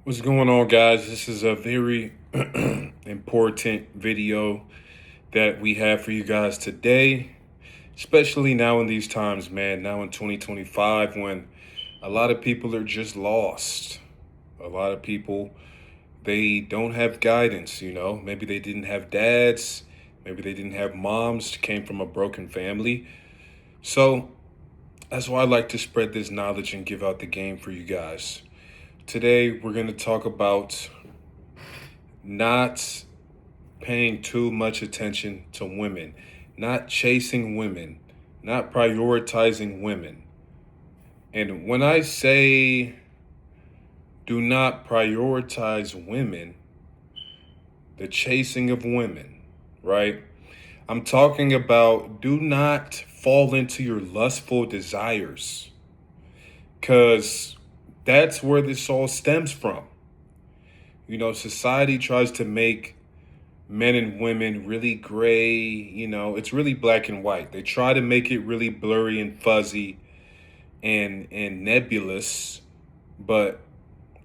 What's going on, guys? This is a very important video that we have for you guys today, especially now in these times, man. Now in 2025, when a lot of people are just lost. A lot of people, they don't have guidance, Maybe they didn't have dads, maybe they didn't have moms, came from a broken family. So that's why I like to spread this knowledge and give out the game for you guys. Today, we're going to talk about not paying too much attention to women, not chasing women, not prioritizing women. And when I say do not prioritize women, the chasing of women, right? I'm talking about do not fall into your lustful desires, because that's where this all stems from. Society tries to make men and women really gray. It's really black and white. They try to make it really blurry and fuzzy and nebulous, but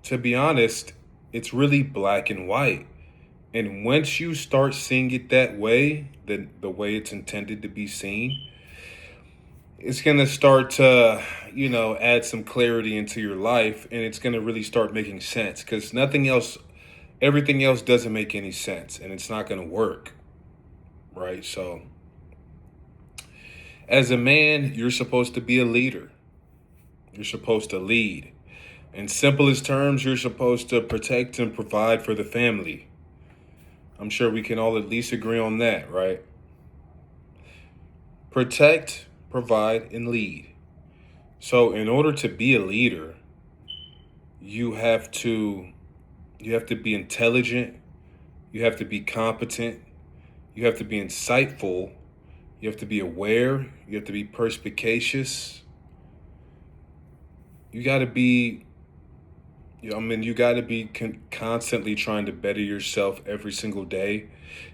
to be honest, it's really black and white. And once you start seeing it that way, the way it's intended to be seen, it's going to start to, add some clarity into your life, and it's going to really start making sense, because everything else doesn't make any sense, and it's not going to work. Right? So, as a man, you're supposed to be a leader. You're supposed to lead. In simplest terms, you're supposed to protect and provide for the family. I'm sure we can all at least agree on that, right? Protect, provide, and lead. So, in order to be a leader, you have to be intelligent, you have to be competent, you have to be insightful, you have to be aware, you have to be perspicacious. You got to be you got to be constantly trying to better yourself every single day.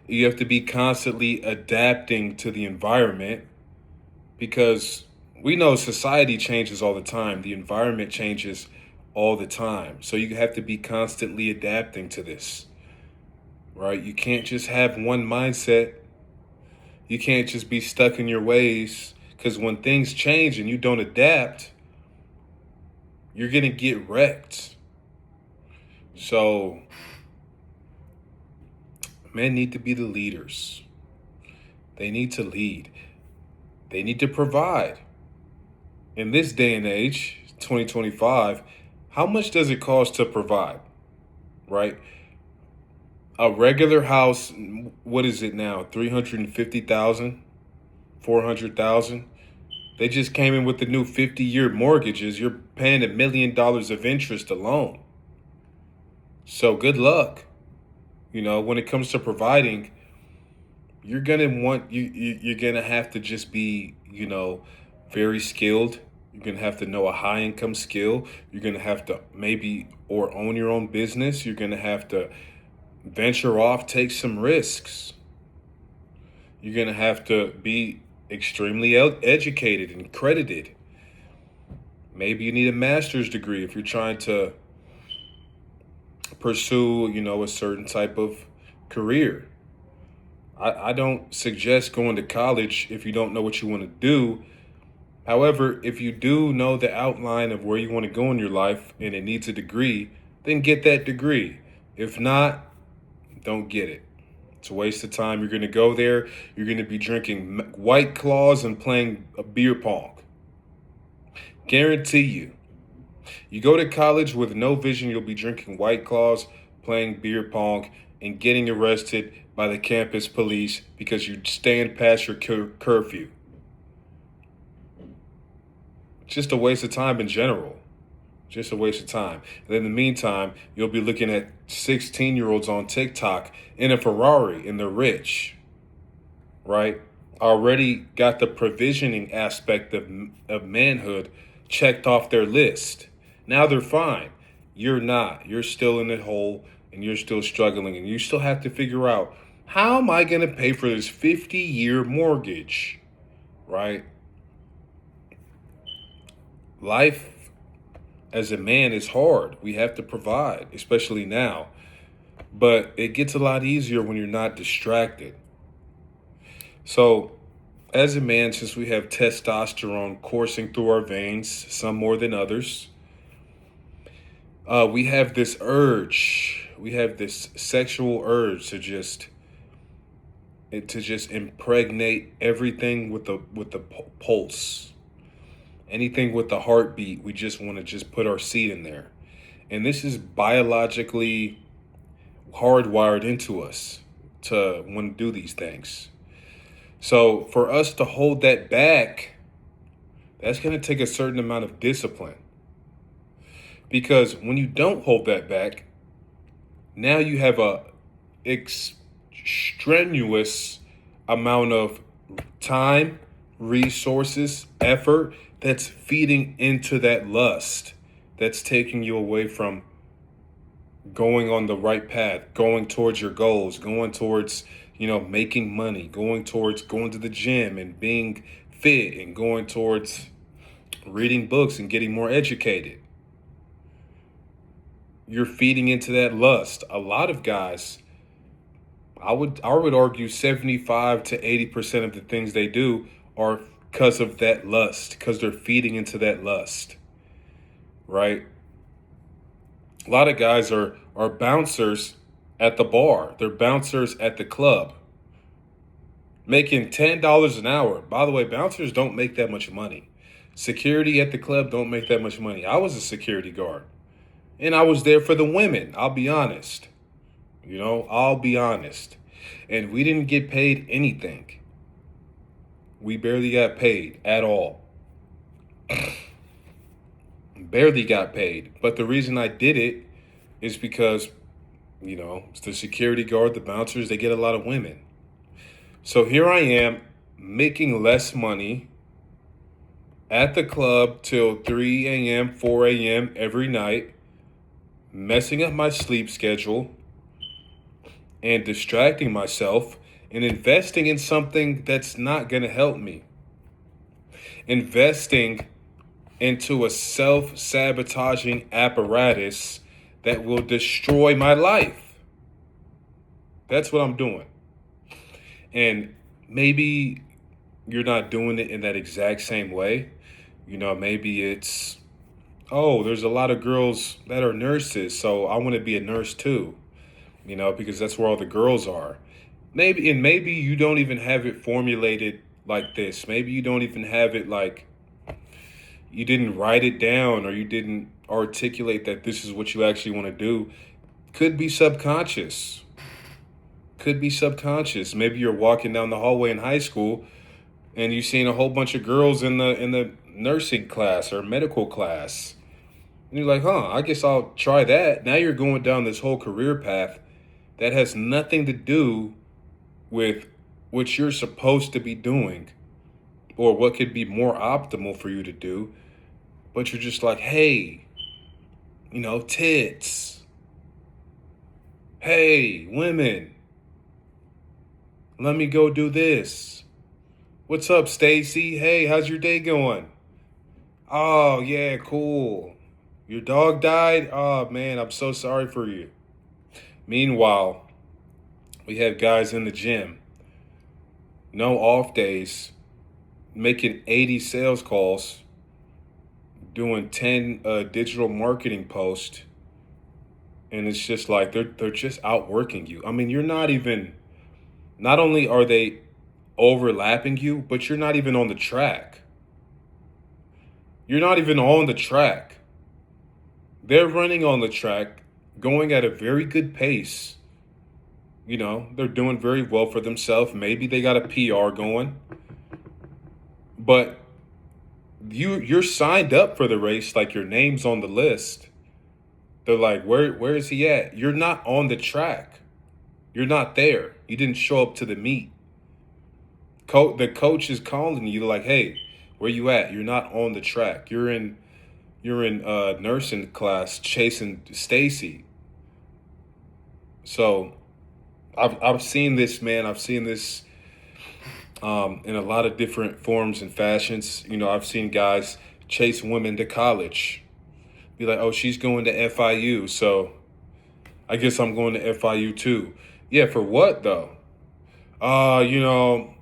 You have to be constantly adapting to the environment, because we know society changes all the time. The environment changes all the time. So you have to be constantly adapting to this, right? You can't just have one mindset. You can't just be stuck in your ways, because when things change and you don't adapt, you're going to get wrecked. So men need to be the leaders. They need to lead. They need to provide. In this day and age, 2025, how much does it cost to provide? Right? A regular house, what is it now? 350,000, 400,000. They just came in with the new 50-year mortgages. You're paying $1 million of interest alone. So good luck. When it comes to providing, you're you're gonna have to just be, very skilled. You're gonna have to know a high income skill. You're gonna have to maybe or own your own business. You're gonna have to venture off, take some risks. You're gonna have to be extremely educated and credited. Maybe you need a master's degree if you're trying to pursue, a certain type of career. I don't suggest going to college if you don't know what you want to do. However, if you do know the outline of where you want to go in your life and it needs a degree, then get that degree. If not, don't get it. It's a waste of time. You're going to go there, you're going to be drinking White Claws and playing a beer pong. Guarantee you. You go to college with no vision, you'll be drinking White Claws, playing beer pong, and getting arrested by the campus police because you stand past your curfew. Just a waste of time in general. Just a waste of time. And in the meantime, you'll be looking at 16-year-olds on TikTok in a Ferrari, and they're rich, right? Already got the provisioning aspect of manhood checked off their list. Now they're fine. You're not. You're still in the hole, and you're still struggling, and you still have to figure out, how am I going to pay for this 50-year mortgage, right? Life as a man is hard. We have to provide, especially now. But it gets a lot easier when you're not distracted. So, as a man, since we have testosterone coursing through our veins, some more than others, we have this urge. We have this sexual urge to just impregnate everything with the pulse, anything with the heartbeat. We just want to just put our seed in there, and this is biologically hardwired into us to want to do these things. So for us to hold that back, that's going to take a certain amount of discipline. Because when you don't hold that back, now you have a strenuous amount of time, resources, effort that's feeding into that lust, that's taking you away from going on the right path, going towards your goals, going towards, making money, going towards going to the gym and being fit, and going towards reading books and getting more educated. You're feeding into that lust. A lot of guys, I would argue 75 to 80% of the things they do are because of that lust, because they're feeding into that lust. Right? A lot of guys are bouncers at the bar. They're bouncers at the club, making $10 an hour. By the way, bouncers don't make that much money. Security at the club don't make that much money. I was a security guard, and I was there for the women. I'll be honest. I'll be honest. And we didn't get paid anything. We barely got paid at all. Barely got paid. But the reason I did it is because, it's the security guard, the bouncers, they get a lot of women. So here I am making less money at the club till 3 a.m., 4 a.m. every night, messing up my sleep schedule and distracting myself and investing in something that's not going to help me. Investing into a self-sabotaging apparatus that will destroy my life. That's what I'm doing. And maybe you're not doing it in that exact same way. Maybe it's, there's a lot of girls that are nurses, so I want to be a nurse too, because that's where all the girls are. Maybe you don't even have it formulated like this. Maybe you don't even have it like, you didn't write it down, or you didn't articulate that this is what you actually want to do. Could be subconscious. Maybe you're walking down the hallway in high school and you've seen a whole bunch of girls in the nursing class or medical class. And you're like, I guess I'll try that. Now you're going down this whole career path that has nothing to do with what you're supposed to be doing or what could be more optimal for you to do. But you're just like, hey, tits. Hey, women. Let me go do this. What's up, Stacy? Hey, how's your day going? Oh, yeah, cool. Your dog died? Oh, man, I'm so sorry for you. Meanwhile, we have guys in the gym, no off days, making 80 sales calls, doing 10 digital marketing posts, and it's just like they're just outworking you. I mean, not only are they overlapping you, but you're not even on the track. You're not even on the track. They're running on the track, going at a very good pace. They're doing very well for themselves. Maybe they got a PR going. But you're signed up for the race, like your name's on the list. They're like, where is he at? You're not on the track. You're not there. You didn't show up to the meet. The coach is calling you like, hey, where you at? You're not on the track. You're in nursing class chasing Stacy. So I've seen this, man. I've seen this in a lot of different forms and fashions. I've seen guys chase women to college, Be like, oh, she's going to FIU, so I guess I'm going to FIU too. Yeah, for what though? You know,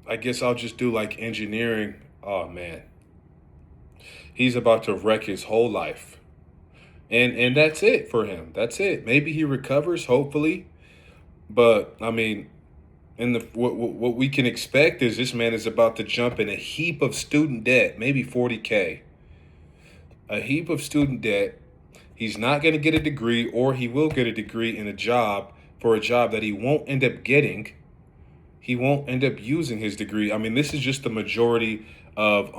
I guess I'll just do like engineering. Oh man, he's about to wreck his whole life. And that's it for him. That's it. Maybe he recovers, hopefully. But I mean, in the what we can expect is this man is about to jump in a heap of student debt, maybe 40K. A heap of student debt. He's not going to get a degree, or he will get a degree in a job for a job that he won't end up getting. He won't end up using his degree. I mean, this is just the majority of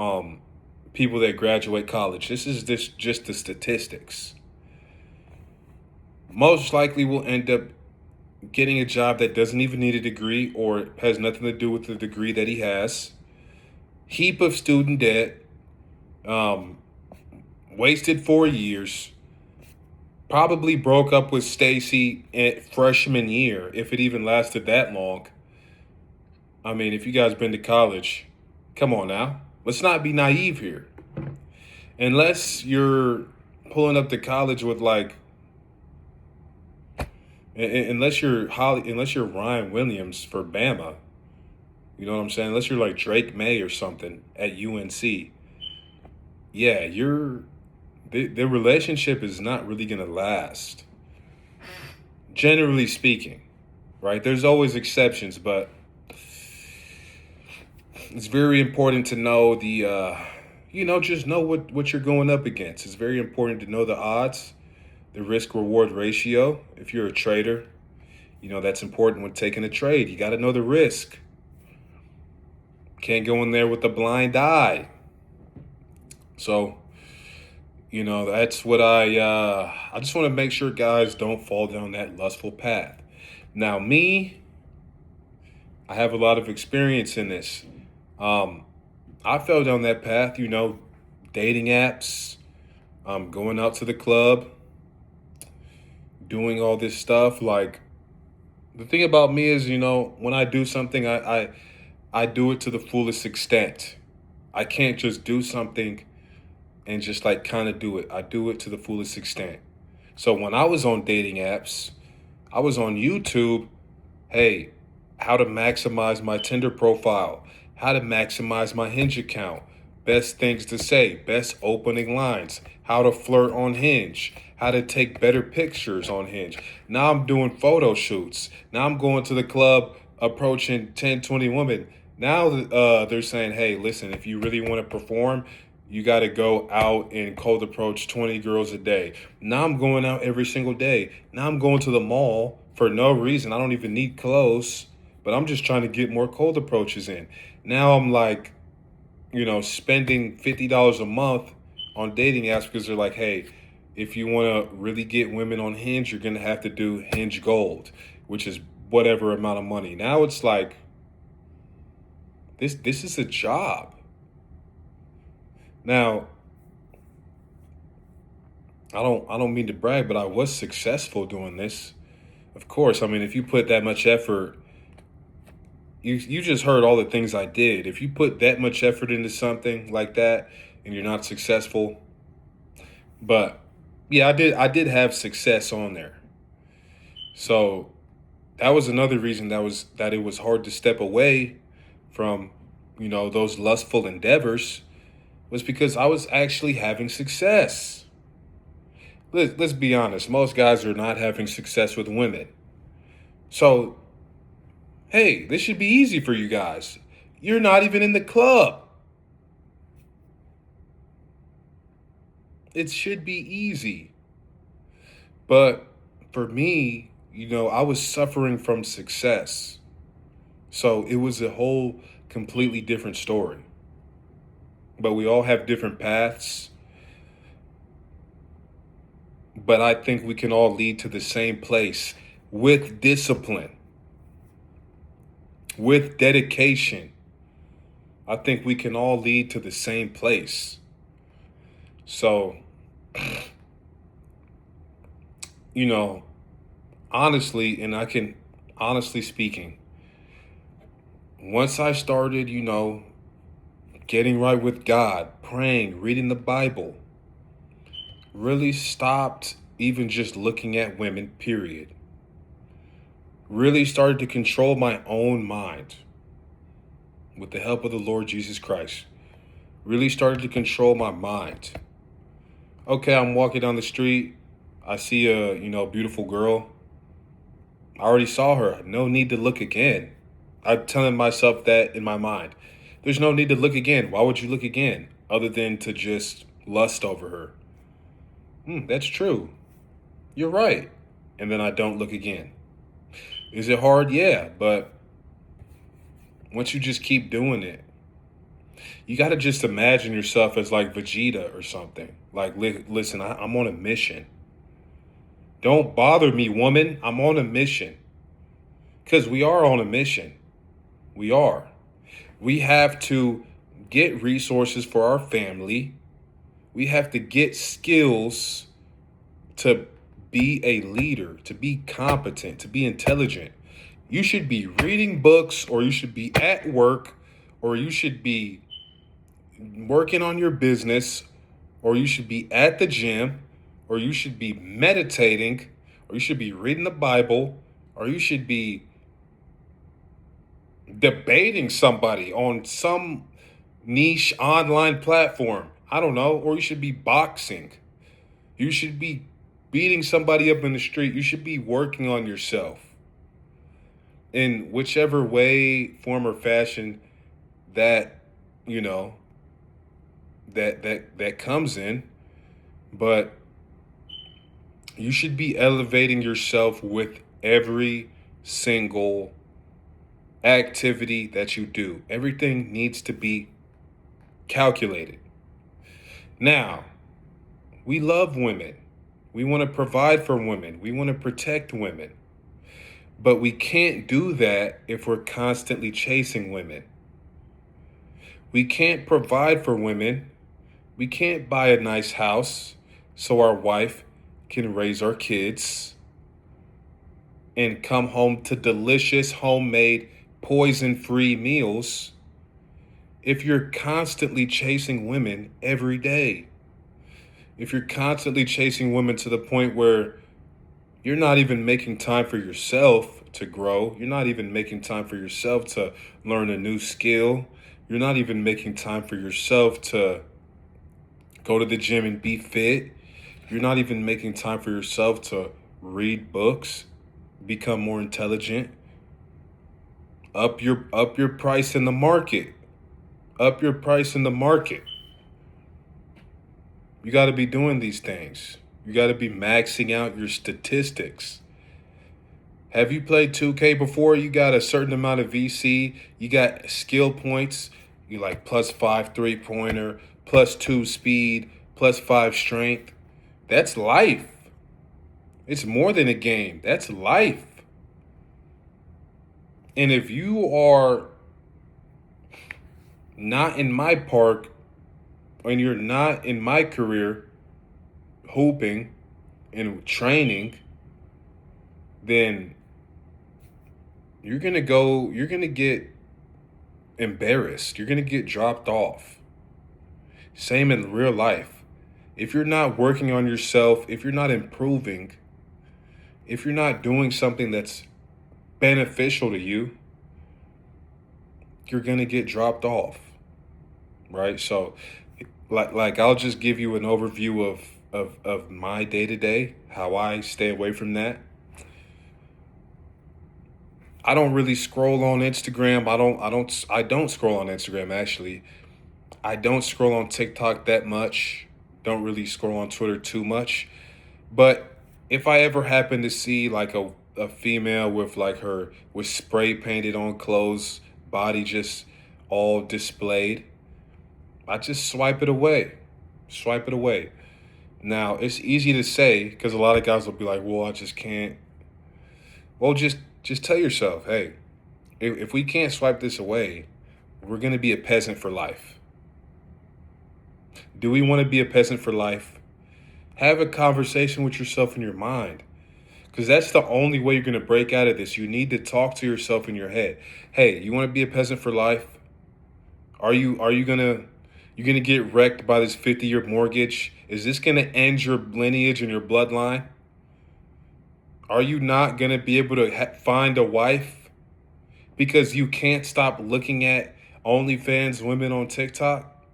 people that graduate college. This is just the statistics. Most likely will end up getting a job that doesn't even need a degree or has nothing to do with the degree that he has. Heap of student debt. Wasted 4 years. Probably broke up with Stacy at freshman year, if it even lasted that long. I mean, if you guys been to college, come on now. Let's not be naive here. Unless you're pulling up to college with like, unless you're Ryan Williams for Bama, you know what I'm saying? Unless you're like Drake May or something at UNC, yeah, the relationship is not really gonna last. Generally speaking, right? There's always exceptions, but it's very important to know just know what you're going up against. It's very important to know the odds, the risk reward ratio. If you're a trader, that's important when taking a trade. You got to know the risk. Can't go in there with a blind eye. So, that's what I just want to make sure guys don't fall down that lustful path. Now, me, I have a lot of experience in this. I fell down that path, dating apps, going out to the club, doing all this stuff. Like, the thing about me is, when I do something, I do it to the fullest extent. I can't just do something and just like kind of do it. I do it to the fullest extent. So when I was on dating apps, I was on YouTube. Hey, how to maximize my Tinder profile, how to maximize my Hinge account, best things to say, best opening lines, how to flirt on Hinge, how to take better pictures on Hinge. Now I'm doing photo shoots. Now I'm going to the club approaching 10, 20 women. Now they're saying, hey, listen, if you really want to perform, you got to go out and cold approach 20 girls a day. Now I'm going out every single day. Now I'm going to the mall for no reason. I don't even need clothes, but I'm just trying to get more cold approaches in. Now I'm like, spending $50 a month on dating apps because they're like, hey, if you want to really get women on Hinge, you're going to have to do Hinge Gold, which is whatever amount of money. Now it's like, this is a job. Now, I don't mean to brag, but I was successful doing this. Of course, I mean, if you put that much effort, you just heard all the things I did. If you put that much effort into something like that and you're not successful, but yeah, I did have success on there. So that was another reason that it was hard to step away from, those lustful endeavors, was because I was actually having success. Let's be honest, most guys are not having success with women. So, hey, this should be easy for you guys. You're not even in the club. It should be easy. But for me, I was suffering from success. So it was a whole completely different story. But we all have different paths. But I think we can all lead to the same place with discipline, with dedication. I think we can all lead to the same place. So, honestly, and I can honestly speaking, once I started, getting right with God, praying, reading the Bible, really stopped even just looking at women, period. Really started to control my own mind with the help of the Lord Jesus Christ. Really started to control my mind. Okay, I'm walking down the street. I see a, beautiful girl. I already saw her. No need to look again. I'm telling myself that in my mind. There's no need to look again. Why would you look again? Other than to just lust over her. That's true. You're right. And then I don't look again. Is it hard? Yeah. But once you just keep doing it, you got to just imagine yourself as like Vegeta or something. Like, listen, I'm on a mission. Don't bother me, woman. I'm on a mission. Because we are on a mission. We are. We have to get resources for our family. We have to get skills to be a leader, to be competent, to be intelligent. You should be reading books, or you should be at work, or you should be working on your business, or you should be at the gym, or you should be meditating, or you should be reading the Bible, or you should be debating somebody on some niche online platform. I don't know. Or you should be boxing. You should be beating somebody up in the street. You should be working on yourself in whichever way, form, or fashion that, that comes in. But you should be elevating yourself with every single activity that you do. Everything needs to be calculated. Now, we love women. We want to provide for women. We want to protect women. But we can't do that if we're constantly chasing women. We can't provide for women. We can't buy a nice house so our wife can raise our kids and come home to delicious homemade poison-free meals if you're constantly chasing women every day. If you're constantly chasing women to the point where you're not even making time for yourself to grow, you're not even making time for yourself to learn a new skill, you're not even making time for yourself to go to the gym and be fit, you're not even making time for yourself to read books, become more intelligent, up your price in the market. Up your price in the market. You got to be doing these things. You got to be maxing out your statistics. Have you played 2K before? You got a certain amount of VC. You got skill points. You like +5 3-pointer, +2 speed, +5 strength. That's life. It's more than a game. That's life. And if you are not in my park and you're not in my career hooping and training, then you're going to get embarrassed. You're going to get dropped off. Same in real life. If you're not working on yourself, if you're not improving, if you're not doing something that's beneficial to you, you're going to get dropped off. Right? So like I'll just give you an overview of my day-to-day, how I stay away from that. I don't really scroll on Instagram. I don't scroll on Instagram actually. I don't scroll on TikTok that much. Don't really scroll on Twitter too much. But if I ever happen to see like a female with like her with spray painted on clothes, body just all displayed, I just swipe it away. Swipe it away. Now, it's easy to say because a lot of guys will be like, well, I just can't. Well, just tell yourself, hey, if we can't swipe this away, we're going to be a peasant for life. Do we want to be a peasant for life? Have a conversation with yourself in your mind, because that's the only way you're going to break out of this. You need to talk to yourself in your head. Hey, you want to be a peasant for life? Are you going to, You're going to get wrecked by this 50-year mortgage. Is this going to end your lineage and your bloodline? Are you not going to be able to find a wife because you can't stop looking at OnlyFans women on TikTok?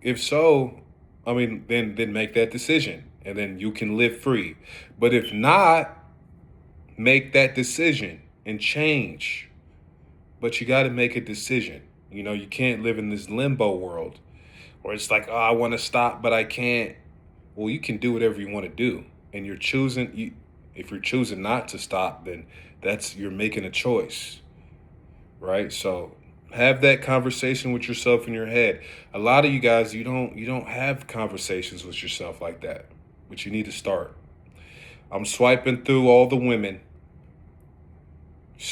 If so, I mean, then make that decision and then you can live free. But if not, make that decision and change. But you got to make a decision. You know, you can't live in this limbo world where it's like, oh, I want to stop, but I can't. Well, you can do whatever you want to do. And if you're choosing not to stop, then you're making a choice, right? So have that conversation with yourself in your head. A lot of you guys, you don't have conversations with yourself like that, but you need to start. I'm swiping through all the women.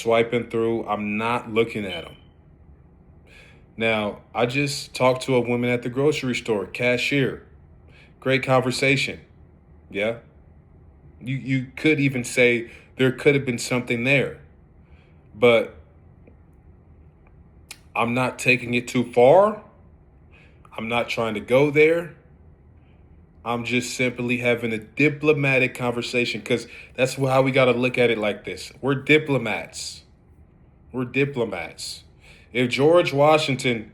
I'm not looking at them. Now, I just talked to a woman at the grocery store, cashier. Great conversation. Yeah. You could even say there could have been something there. But I'm not taking it too far. I'm not trying to go there. I'm just simply having a diplomatic conversation because that's how we got to look at it like this. We're diplomats. If George Washington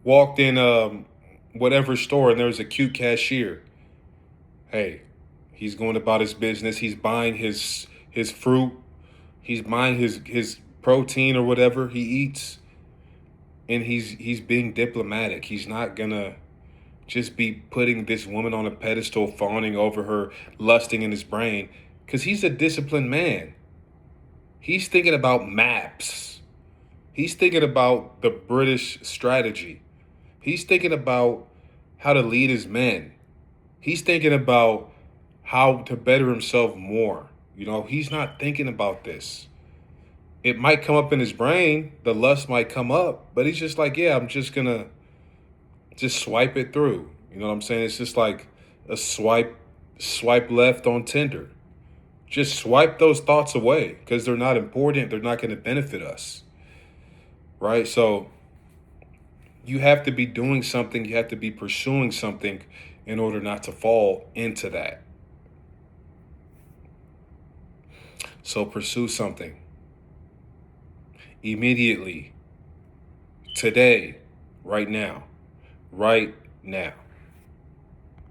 walked in whatever store and there was a cute cashier, hey, he's going about his business. He's buying his fruit. He's buying his protein or whatever he eats. And he's being diplomatic. He's not gonna just be putting this woman on a pedestal, fawning over her, lusting in his brain, because he's a disciplined man. He's thinking about maps. He's thinking about the British strategy. He's thinking about how to lead his men. He's thinking about how to better himself more. You know, he's not thinking about this. It might come up in his brain, the lust might come up, but he's just like, yeah, I'm just gonna just swipe it through. You know what I'm saying? It's just like a swipe left on Tinder. Just swipe those thoughts away because they're not important. They're not going to benefit us. Right? So you have to be doing something. You have to be pursuing something in order not to fall into that. So pursue something immediately, today, right now.